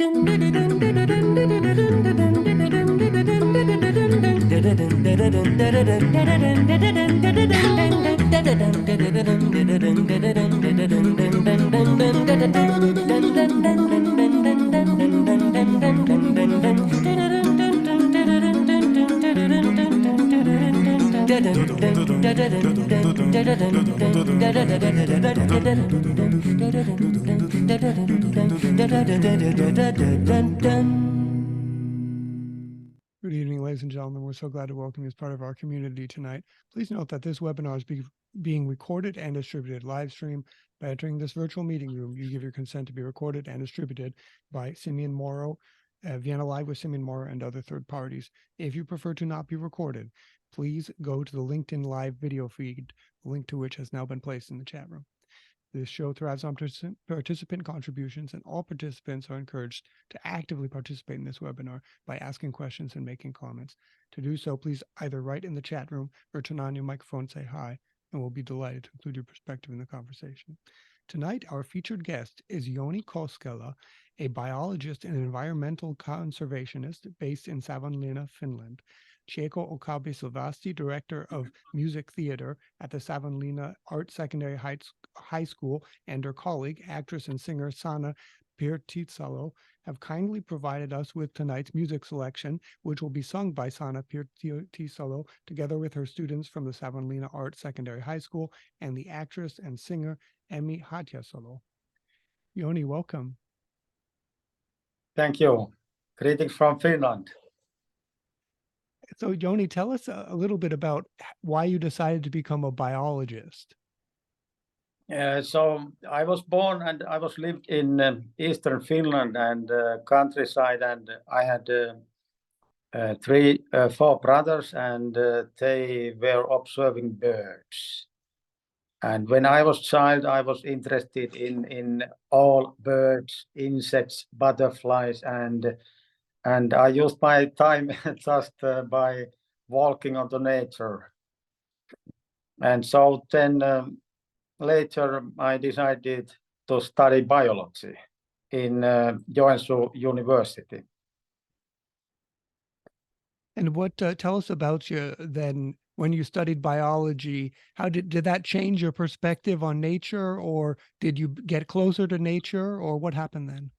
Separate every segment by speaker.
Speaker 1: Good evening, ladies and gentlemen. We're so glad to welcome you as part of our community tonight. Please note that this webinar is being recorded and distributed live stream. By entering this virtual meeting room, you give your consent to be recorded and distributed by Simeon Morrow, Vienna Live with Simeon Morrow, and other third parties. If you prefer to not be recorded, please go to the LinkedIn Live video feed, the link to which has now been placed in the chat room. This show thrives on participant contributions, and all participants are encouraged to actively participate in this webinar by asking questions and making comments. To do so, please either write in the chat room or turn on your microphone and say hi, and we'll be delighted to include your perspective in the conversation. Tonight, our featured guest is Jouni Koskela, a biologist and environmental conservationist based in Savonlinna, Finland. Chieko Okabe-Silvasti, director of music theater at the Savonlinna Art Secondary High School, and her colleague, actress and singer Sanna Pirtisalo, have kindly provided us with tonight's music selection, which will be sung by Sanna Pirtisalo together with her students from the Savonlinna Art Secondary High School and the actress and singer Emmi Hatjasalo. Jouni, welcome.
Speaker 2: Thank you. Greetings from Finland.
Speaker 1: So, Jouni, tell us a little bit about why you decided to become a biologist.
Speaker 2: So I was born and I was lived in eastern Finland and countryside, and I had four brothers, and they were observing birds. And when I was child, I was interested in all birds, insects, butterflies, and I used my time just by walking on the nature. And so then later I decided to study biology in Joensuu University.
Speaker 1: And what tell us about you then when you studied biology? How did that change your perspective on nature, or did you get closer to nature, or what happened then?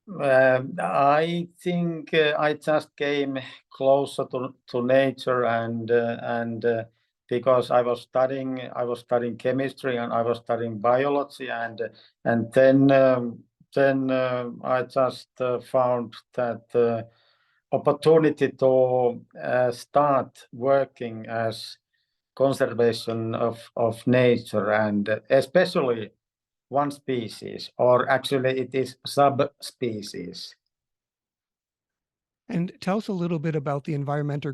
Speaker 2: I think I just came closer to nature, and because I was studying chemistry and I was studying biology, and then I just found that opportunity to start working as conservation of nature, and especially one species, or actually it is subspecies.
Speaker 1: And tell us a little bit about the environmental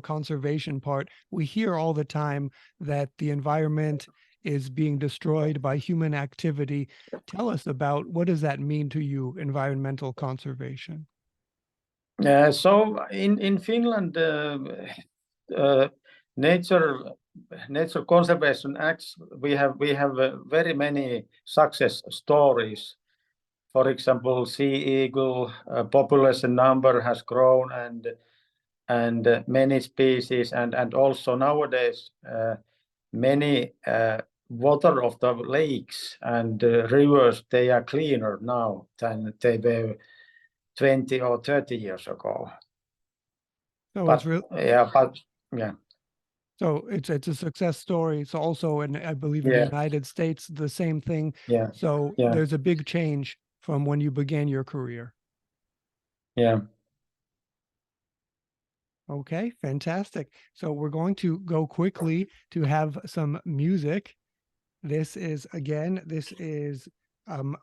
Speaker 1: conservation part. We hear all the time that the environment is being destroyed by human activity. Tell us about what does that mean to you, environmental conservation?
Speaker 2: So in Finland, nature conservation acts, we have very many success stories. For example, sea eagle population number has grown, and many species, and also nowadays many water of the lakes and rivers, they are cleaner now than they were 20 or 30 years ago.
Speaker 1: So
Speaker 2: But,
Speaker 1: it's real.
Speaker 2: Yeah.
Speaker 1: So it's a success story. So also, I believe in the United States, the same thing.
Speaker 2: Yeah.
Speaker 1: So there's a big change from when you began your career.
Speaker 2: Yeah.
Speaker 1: Okay, fantastic. So we're going to go quickly to have some music. This is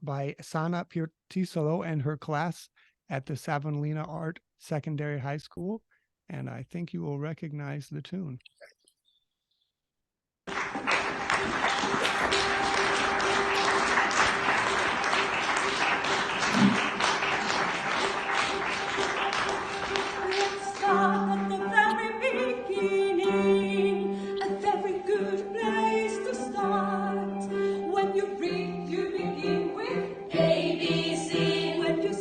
Speaker 1: by Sanna Pirtisalo and her class at the Savonlinna Art Secondary High School. And I think you will recognize the tune.
Speaker 3: When you read, you begin with ABC. When you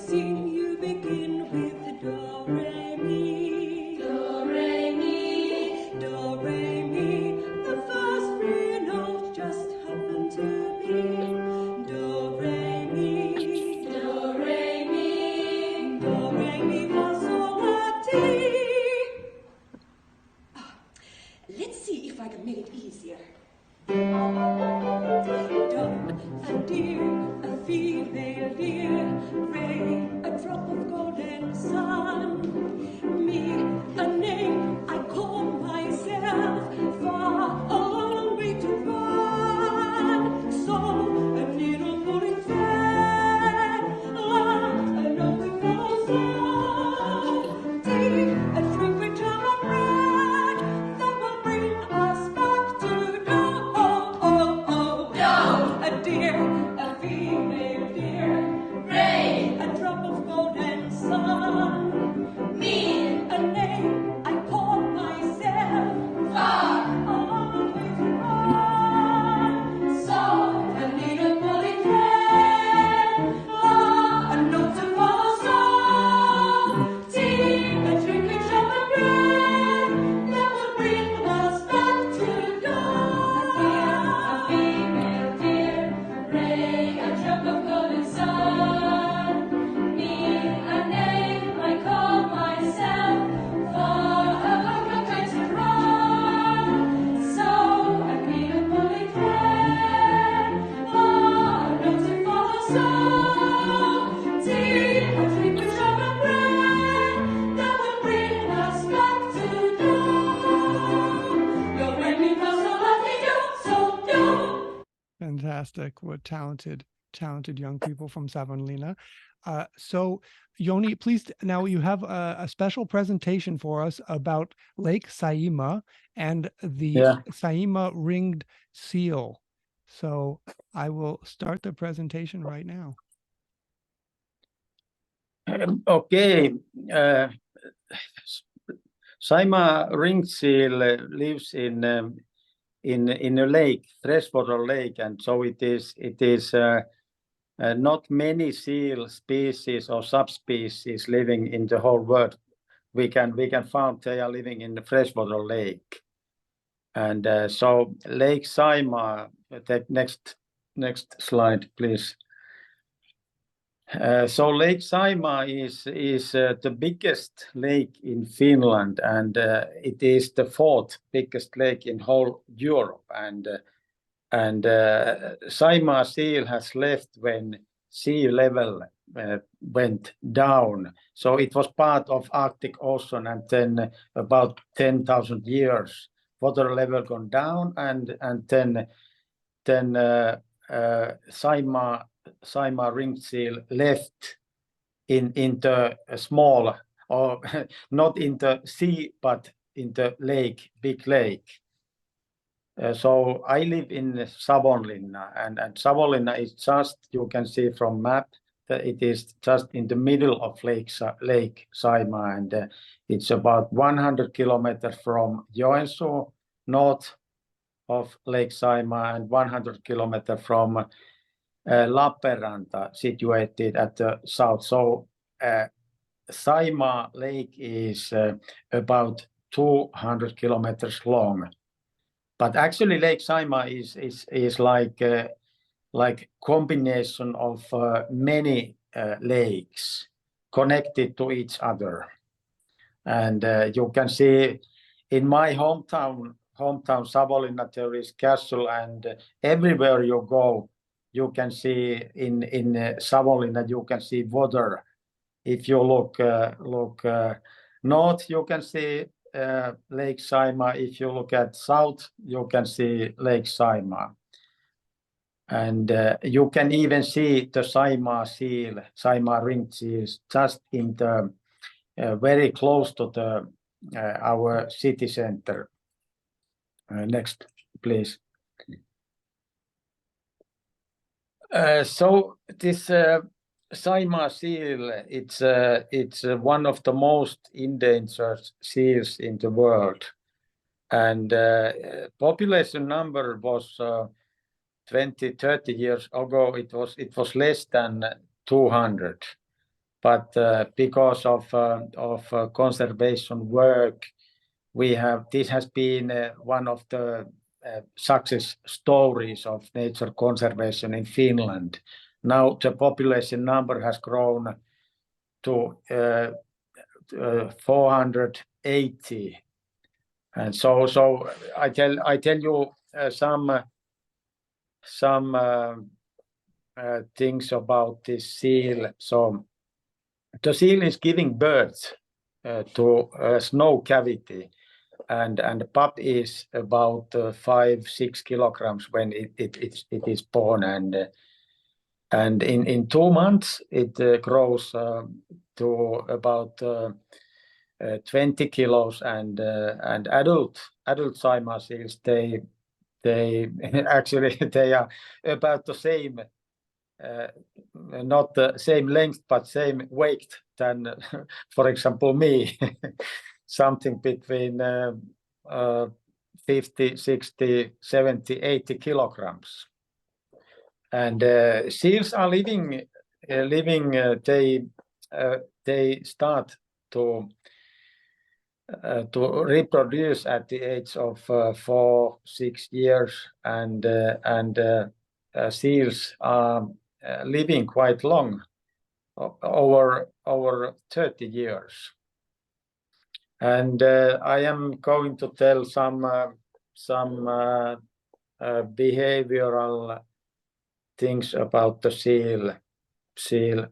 Speaker 3: female deer, ray, a drop of golden sun. Me, a name I call myself, far a long way to run. So a needle pulling thread, a nothing falls off. Tea, a drink which are a bread that will bring us back to dawn. A deer, a female deer, ray, a drop of golden sun. Me, a name I call myself, far a long way to run. So a needle pulling thread, a note to follow song. Tea, a drinking shop of bread that will bring us back to dawn. A female deer, ray, a drop of golden sun. Me, a name I call myself, far a long way to run. So a needle pulling thread, a note to follow song. Tea, a drinking shop of bread that will bring us back to dawn. You'll bring me close to let me do, so do.
Speaker 1: Fantastic. What talented young people from Savonlinna. So Jouni, please, now you have a special presentation for us about Lake Saimaa and the
Speaker 2: Yeah.
Speaker 1: Saimaa Ringed Seal. So I will start the presentation right now.
Speaker 2: Okay. Saimaa Ringed Seal lives in a lake, freshwater lake, and so it is not many seal species or subspecies living in the whole world. We can find they are living in the freshwater lake, and so Lake Saimaa. Take next slide, please. So Lake Saimaa is the biggest lake in Finland, and it is the fourth biggest lake in whole Europe. And Saimaa seal has left when sea level went down. So it was part of Arctic Ocean, and then about 10,000 years, water level gone down, and then Saimaa Ringed Seal left in the small, or not in the sea, but in the lake, big lake. So I live in Savonlinna, and Savonlinna is just, you can see from map, that it is just in the middle of Lake Saimaa, and it's about 100 kilometers from Joensuu, north of Lake Saimaa, and 100 kilometers from Lappeenranta, situated at the south. So Saimaa Lake is about 200 kilometers long. But actually, Lake Saimaa is like combination of many lakes connected to each other, and you can see in my hometown Savonlinna there is castle, and everywhere you go, you can see in Savonlinna you can see water. If you look north, you can see Lake Saimaa. If you look at south, you can see Lake Saimaa. And you can even see the Saimaa seal, Saimaa Ringed Seal, just in the very close to the our city center. Next, please. So this Saimaa seal, it's one of the most endangered seals in the world, and population number was 20-30 years ago. It was less than 200, but because of conservation work, this has been one of the success stories of nature conservation in Finland. Now the population number has grown to 480, and so I tell you some things about this seal. So the seal is giving birth to a snow cavity, and the pup is about 5-6 kilograms when it is born, and in 2 months it grows to about 20 kilos, and adult Saimaa seals, they actually they are about the same, not the same length but same weight than for example me. Something between 50, 60, 70, 80 kilograms. And seals are living. They start to reproduce at the age of 4-6 years, and seals are living quite long, over 30 years. And I am going to tell some behavioral things about the seal.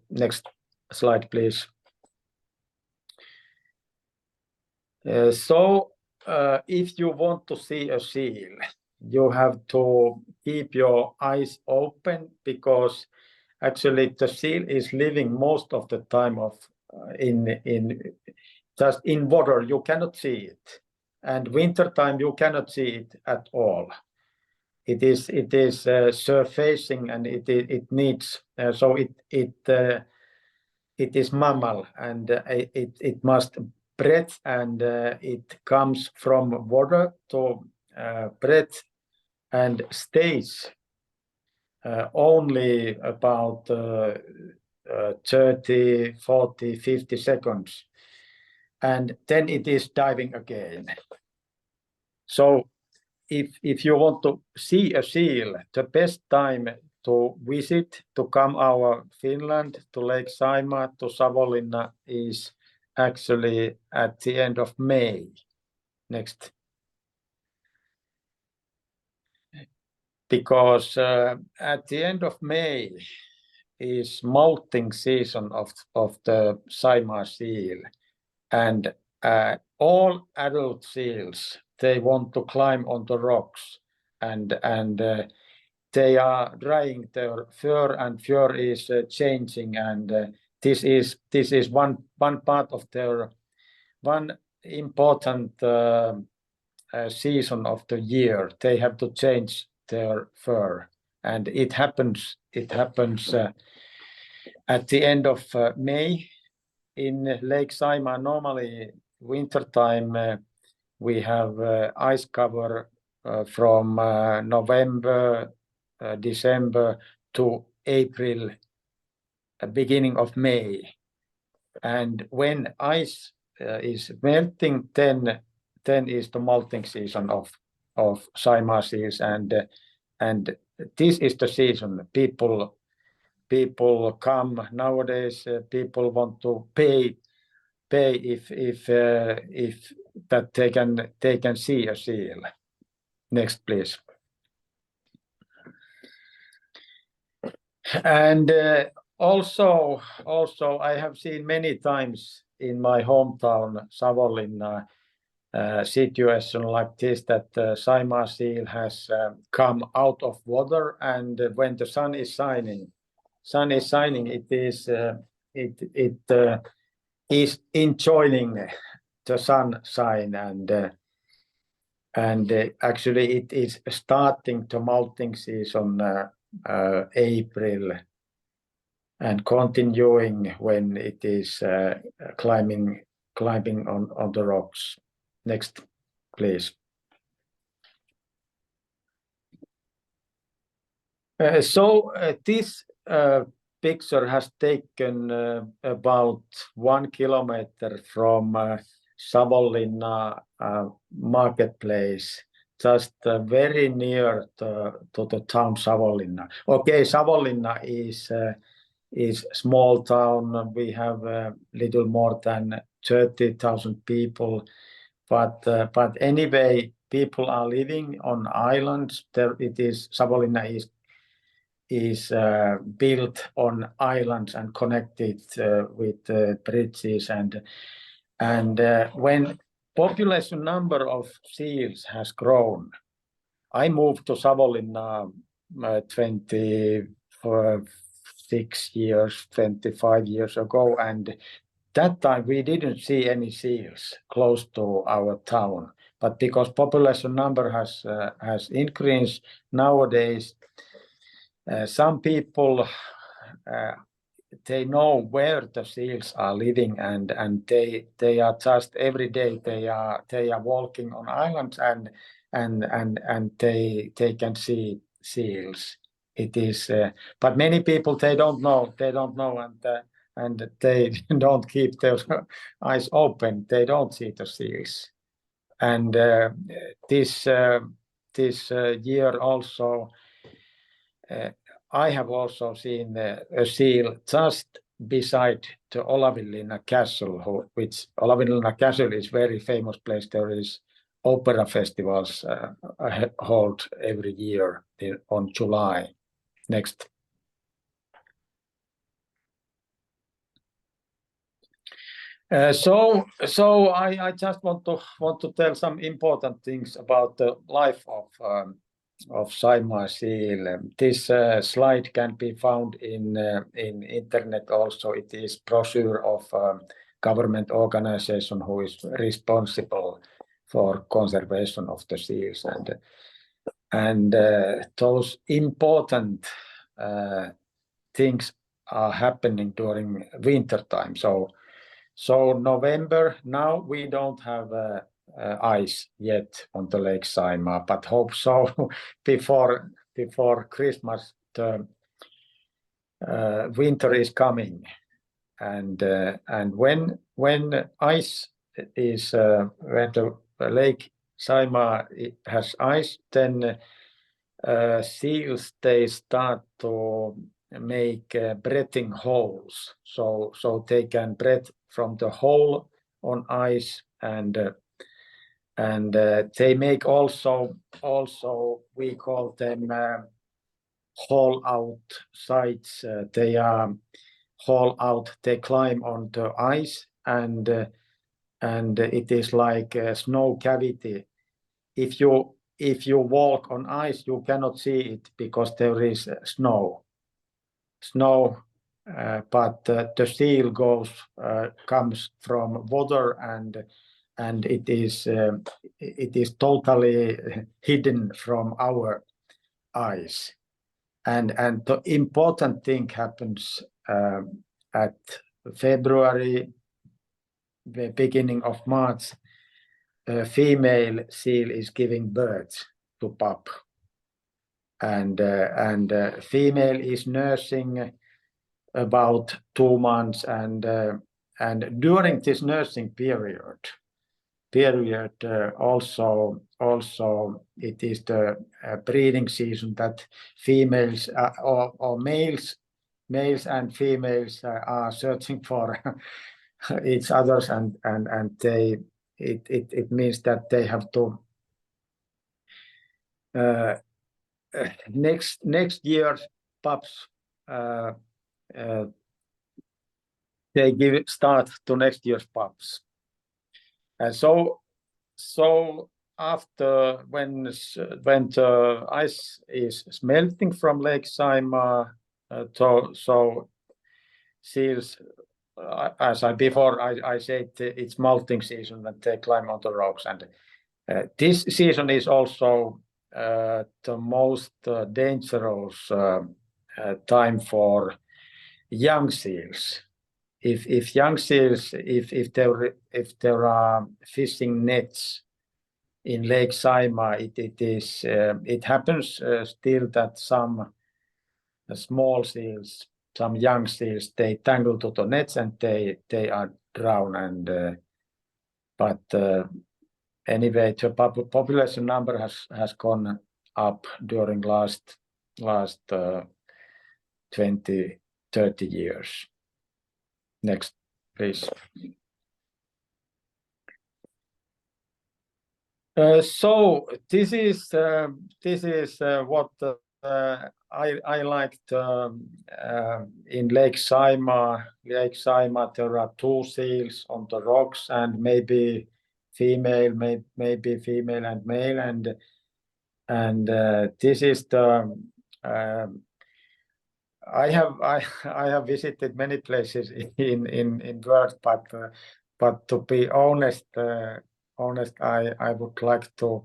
Speaker 2: Next slide, please. So if you want to see a seal, you have to keep your eyes open, because actually the seal is living most of the time just in water. You cannot see it, and wintertime you cannot see it at all. It is surfacing, and it needs so it is mammal, and it must breathe, and it comes from water to breathe, and stays only about 30, 40, 50 seconds, and then it is diving again. So if you want to see a seal, the best time to visit, to come our Finland, to Lake Saimaa, to Savonlinna, is actually at the end of May. Next. Because at the end of May is molting season of the Saimaa seal, and all adult seals, they want to climb on the rocks, and they are drying their fur, and fur is changing, and this is one part of their one important season of the year. They have to change their fur, and it happens at the end of May in Lake Saimaa. Normally wintertime we have ice cover from November, December to April, beginning of May, and when ice is melting, then is the molting season of Saimaa seals, and this is the season people come nowadays. People want to pay if that they can see a seal. Next, please. And also I have seen many times in my hometown Savonlinna situation like this, that Saimaa seal has come out of water, and when the sun is shining, it is enjoying the sunshine, and actually it is starting the molting season April, and continuing when it is climbing on the rocks. Next, please. So this picture has taken about 1 kilometer from Savonlinna marketplace, just very near to the town Savonlinna. Okay, Savonlinna is small town. We have little more than 30,000 people, but anyway, people are living on islands. Savonlinna built on islands and connected with bridges, and when population number of seals has grown. I moved to Savonlinna 25 years ago, and that time we didn't see any seals close to our town. But because population number has increased nowadays, some people they know where the seals are living, and they are just every day they are walking on islands, and they can see seals. It is, but many people they don't know, and they don't keep their eyes open. They don't see the seals, and this year also. I have also seen a seal just beside the Olavinlinna Castle, which Olavinlinna Castle is very famous place. There is opera festivals held every year on July. Next. So I just want to tell some important things about the life of Saimaa seal. This slide can be found in internet also. It is brochure of government organization who is responsible for conservation of the seals, and those important things are happening during winter time. So November, now we don't have ice yet on the Lake Saimaa, but hope so before Christmas the winter is coming, and when ice is when the Lake Saimaa has ice, then seals they start to make breathing holes, so they can breathe from the hole on ice, and they make also we call them haul out sites. They are haul out. They climb on the ice, and it is like a snow cavity. If you walk on ice, you cannot see it because there is snow. But the seal comes from water, and it is totally hidden from our eyes. And the important thing happens at February, the beginning of March. A female seal is giving birth to pup, and female is nursing about 2 months, and during this nursing period also it is the breeding season that females or males and females are searching for each others, and it means that they have to next year's pups they start to next year's pups. So after when the ice is melting from Lake Saimaa, so seals, as I said, it's molting season when they climb on the rocks, and this season is also the most dangerous time for young seals. If young seals, if there are fishing nets in Lake Saimaa, it happens still that some small seals, some young seals, they tangle to the nets and they are drowned. And but anyway, the population number has gone up during last 20-30 years. Next, please. So this is what I liked in Lake Saimaa. There are 2 seals on the rocks, and maybe female, maybe female and male, and this is the. I have visited many places in world, but to be honest, I would like to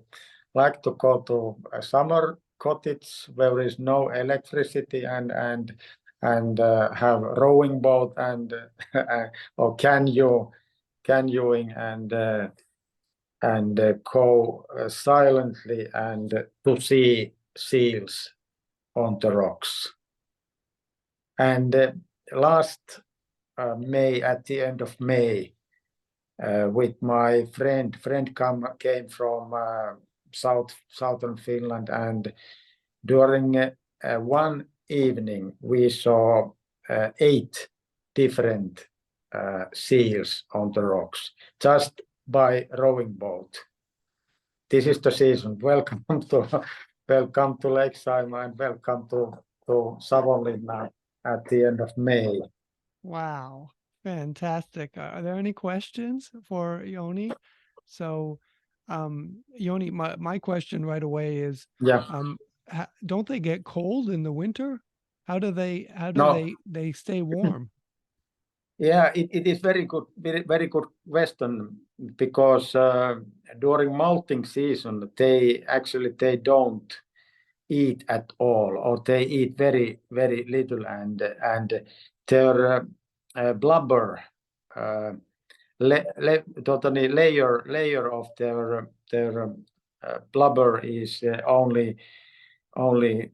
Speaker 2: go to a summer cottage where there is no electricity and have rowing boat and or canoeing and go silently and to see seals on the rocks. And last May, at the end of May, with my friend came from southern Finland, and during one evening we saw 8 different seals on the rocks just by rowing boat. This is the season. Welcome to Lake Saimaa and welcome to Savonlinna at the end of May.
Speaker 1: Wow, fantastic. Are there any questions for Jouni? So, Jouni, my question right away is,
Speaker 2: Yeah.
Speaker 1: Don't they get cold in the winter? How do they
Speaker 2: No.
Speaker 1: they stay warm?
Speaker 2: Yeah, it is very good question, because during molting season they don't eat at all, or they eat very little, and their blubber totally layer of their blubber is only 2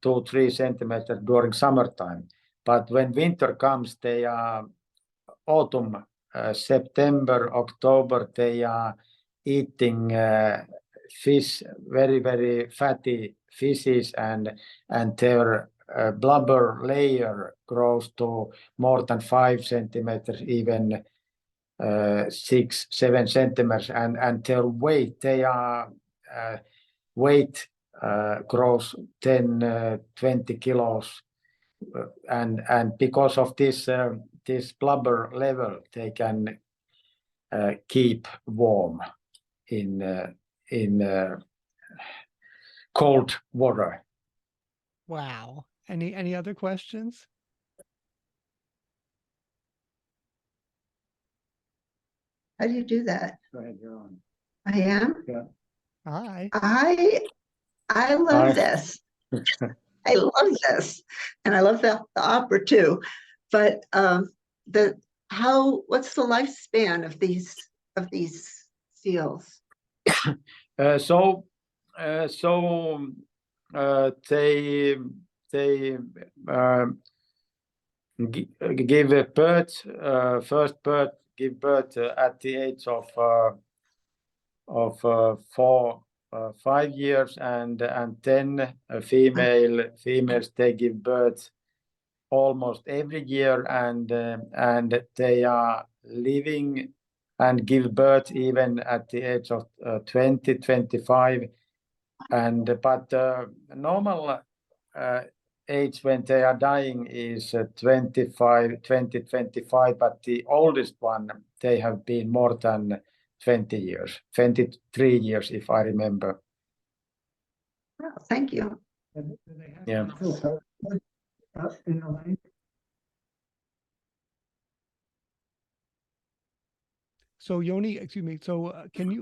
Speaker 2: to 3 centimeters during summertime. But when winter comes, they are autumn, September, October, they are eating fish, very fatty fishes, and their blubber layer grows to more than 5 centimeters, even 6-7 centimeters, and their weight, weight grows 10-20 kilos, and because of this blubber level, they can keep warm in cold water.
Speaker 1: Wow. Any other questions?
Speaker 4: How do you do that?
Speaker 2: Go ahead, you're on.
Speaker 4: I am.
Speaker 2: Yeah.
Speaker 1: Hi.
Speaker 4: I love
Speaker 2: Hi.
Speaker 4: this. I love this, and I love the opera too. But what's the lifespan of these seals?
Speaker 2: They give birth. First birth give birth at the age of 5 years, and then females they give birth almost every year, and they are living and give birth even at the age of 20-25, but normal age when they are dying is 20-25, but the oldest one, they have been more than 20 years, 23 years if I remember.
Speaker 4: Oh, thank you.
Speaker 2: Yeah.
Speaker 1: So Jouni, excuse me. So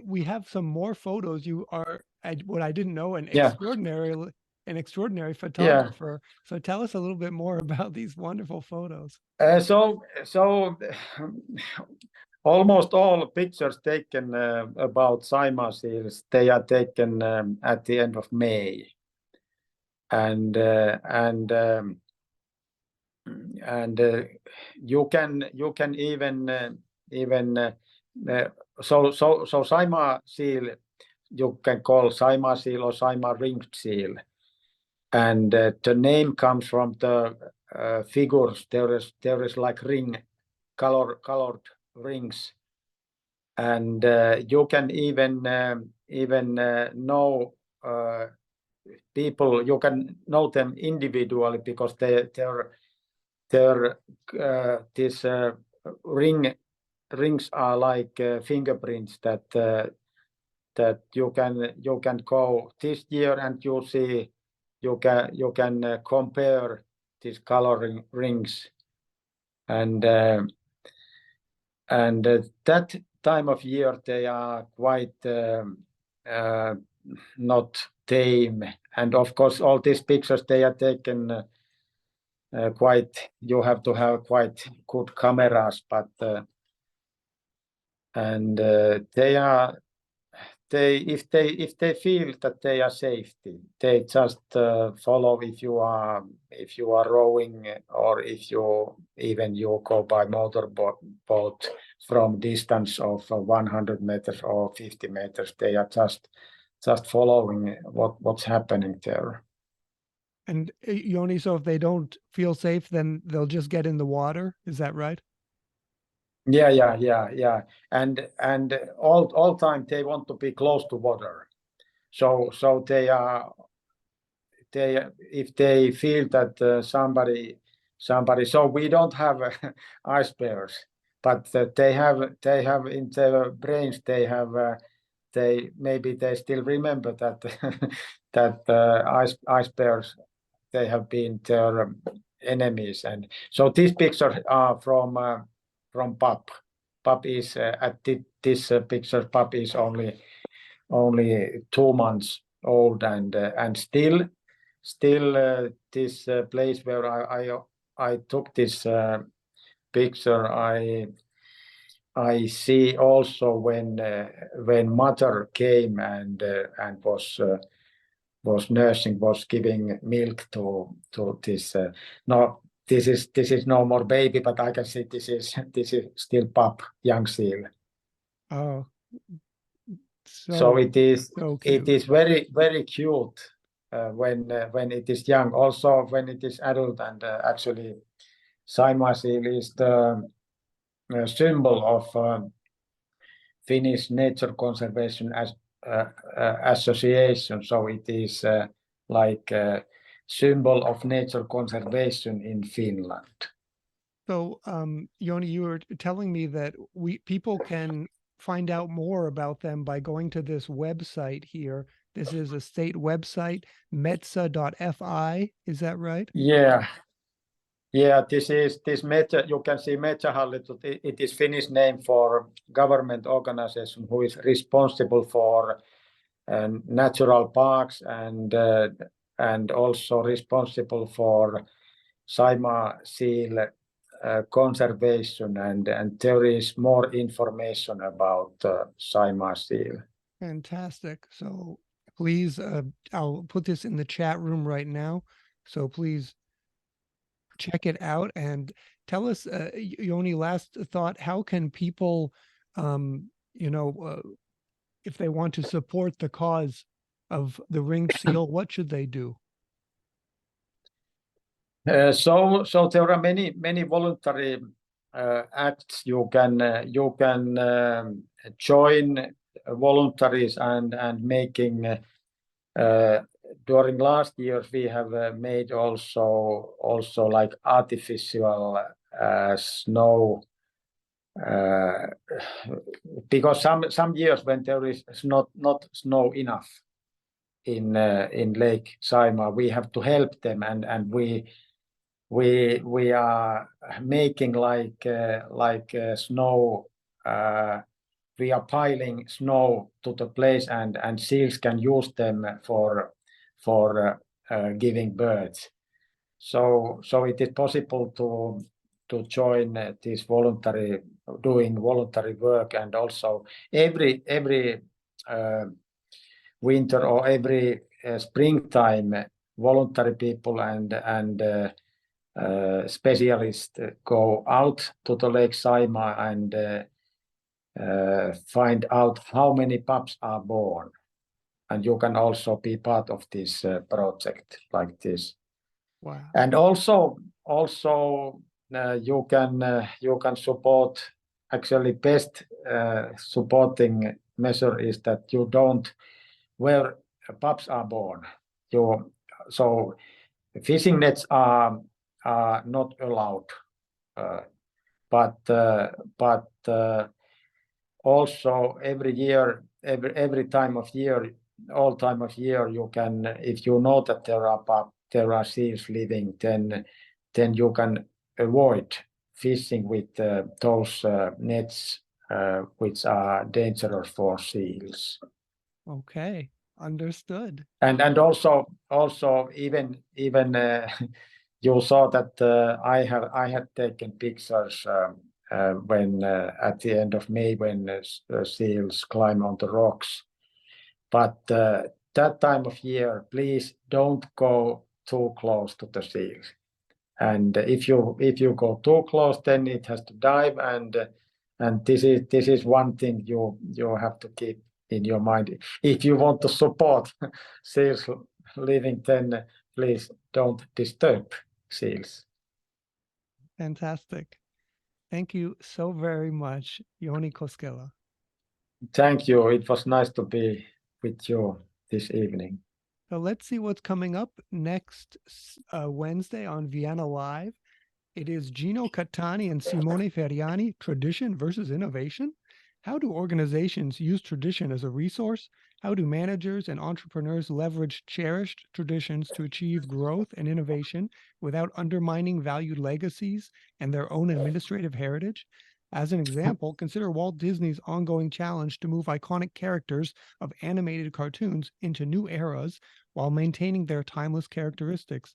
Speaker 1: we have some more photos. You are, what I didn't know, an
Speaker 2: Yeah.
Speaker 1: extraordinary photographer. So tell us a little bit more about these wonderful photos.
Speaker 2: So almost all pictures taken about Saimaa seals, they are taken at the end of May, and you can even so Saimaa seal, you can call Saimaa seal or Saimaa Ringed Seal, and the name comes from the figures. There is like colored rings, and you can even know people, you can know them individually because their these rings are like fingerprints that you can go this year and you see you can compare these coloring rings, and that time of year they are quite not tame, and of course all these pictures they are taken quite, you have to have quite good cameras, but and if they feel that they are safety, they just follow if you are rowing, or if you go by motorboat from distance of 100 meters or 50 meters, they are just following what's happening there.
Speaker 1: And Jouni, so if they don't feel safe, then they'll just get in the water. Is that right?
Speaker 2: Yeah. And all time they want to be close to water. So they if they feel that somebody. So we don't have ice bears, but they have in their brains they still remember that that ice bears, they have been their enemies, and so these pictures are from pup. Pup is at this picture. Pup is only 2 months old, and still this place where I took this picture, I see also when mother came and was nursing, was giving milk to this. No, this is no more baby, but I can see this is still pup, young seal.
Speaker 1: Oh,
Speaker 2: So it is
Speaker 1: so cute.
Speaker 2: it is very cute when it is young. Also when it is adult, and actually Saimaa seal is the symbol of Finnish Nature Conservation Association. So it is like a symbol of nature conservation in Finland.
Speaker 1: So, Jouni, you were telling me that people can find out more about them by going to this website here. This is a state website, metsä.fi. Is that right?
Speaker 2: Yeah. This Metsä, you can see Metsähallitus. It is Finnish name for government organization who is responsible for natural parks and also responsible for Saimaa seal conservation, and there is more information about Saimaa seal.
Speaker 1: Fantastic. So please, I'll put this in the chat room right now. So please check it out and tell us, Jouni, last thought, how can people, if they want to support the cause of the ringed seal, what should they do?
Speaker 2: So there are many voluntary acts you can join voluntaries and making. During last years we have made also like artificial snow, because some years when there is not snow enough in Lake Saimaa, we have to help them, and we are making like snow. We are piling snow to the place, and seals can use them for giving birds. So it is possible to join this doing voluntary work, and also every winter or every springtime, voluntary people and specialists go out to the Lake Saimaa and find out how many pups are born, and you can also be part of this project like this.
Speaker 1: Wow.
Speaker 2: And also you can support. Actually, best supporting measure is that you don't, where pups are born, so fishing nets are not allowed, but also every year, every time of year, all time of year, you can, if you know that there are seals living, then you can avoid fishing with those nets which are dangerous for seals.
Speaker 1: Okay, understood.
Speaker 2: And also even you saw that I had taken pictures when at the end of May when seals climb on the rocks. But that time of year, please don't go too close to the seals. And if you go too close, then it has to dive. And this is one thing you have to keep in your mind. If you want to support seals living, then please don't disturb seals.
Speaker 1: Fantastic. Thank you so very much, Jouni Koskela.
Speaker 2: Thank you. It was nice to be with you this evening.
Speaker 1: So let's see what's coming up next Wednesday on Vienna Live. It is Gino Catani and Simone Ferriani, Tradition versus Innovation. How do organizations use tradition as a resource? How do managers and entrepreneurs leverage cherished traditions to achieve growth and innovation without undermining valued legacies and their own administrative heritage? As an example, consider Walt Disney's ongoing challenge to move iconic characters of animated cartoons into new eras while maintaining their timeless characteristics.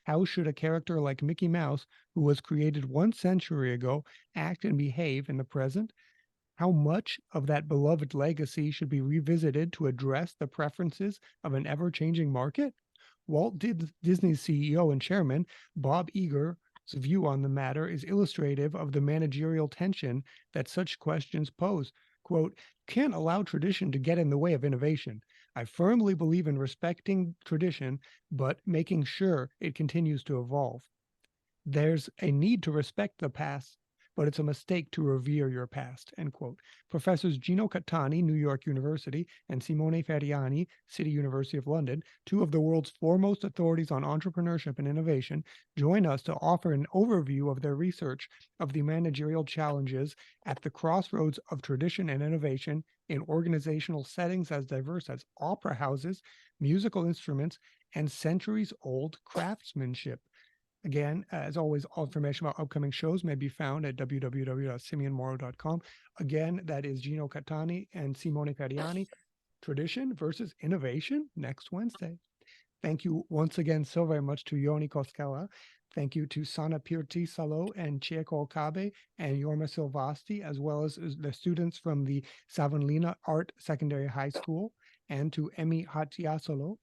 Speaker 1: How should a character like Mickey Mouse, who was created 1 century ago, act and behave in the present? How much of that beloved legacy should be revisited to address the preferences of an ever-changing market? Walt Disney's CEO and chairman, Bob Iger's view on the matter is illustrative of the managerial tension that such questions pose. Quote, "Can't allow tradition to get in the way of innovation. I firmly believe in respecting tradition, but making sure it continues to evolve. There's a need to respect the past, but it's a mistake to revere your past," end quote. Professors Gino Catani, New York University, and Simone Ferriani, City University of London, two of the world's foremost authorities on entrepreneurship and innovation, join us to offer an overview of their research of the managerial challenges at the crossroads of tradition and innovation in organizational settings as diverse as opera houses, musical instruments, and centuries-old craftsmanship. Again, as always, all information about upcoming shows may be found at www.simeonmoro.com. Again, that is Gino Catani and Simone Ferriani, Tradition versus Innovation, next Wednesday. Thank you once again so very much to Jouni Koskela. Thank you to Sana Pirti Salo and Chieko Okabe and Jorma Silvasti, as well as the students from the Savonlinna Art Secondary High School, and to Emi Hatiasolo.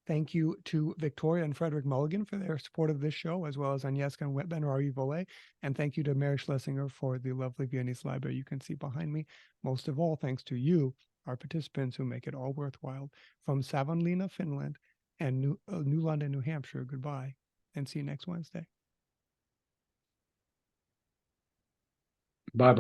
Speaker 1: Thank you to Victoria and Frederick Mulligan for their support of this show, as well as Agnieszka and Benrari Vole. And thank you to Mary Schlesinger for the lovely Viennese library you can see behind me. Most of all, thanks to you, our participants who make it all worthwhile. From Savonlinna, Finland, and New London, New Hampshire, goodbye, and see you next Wednesday.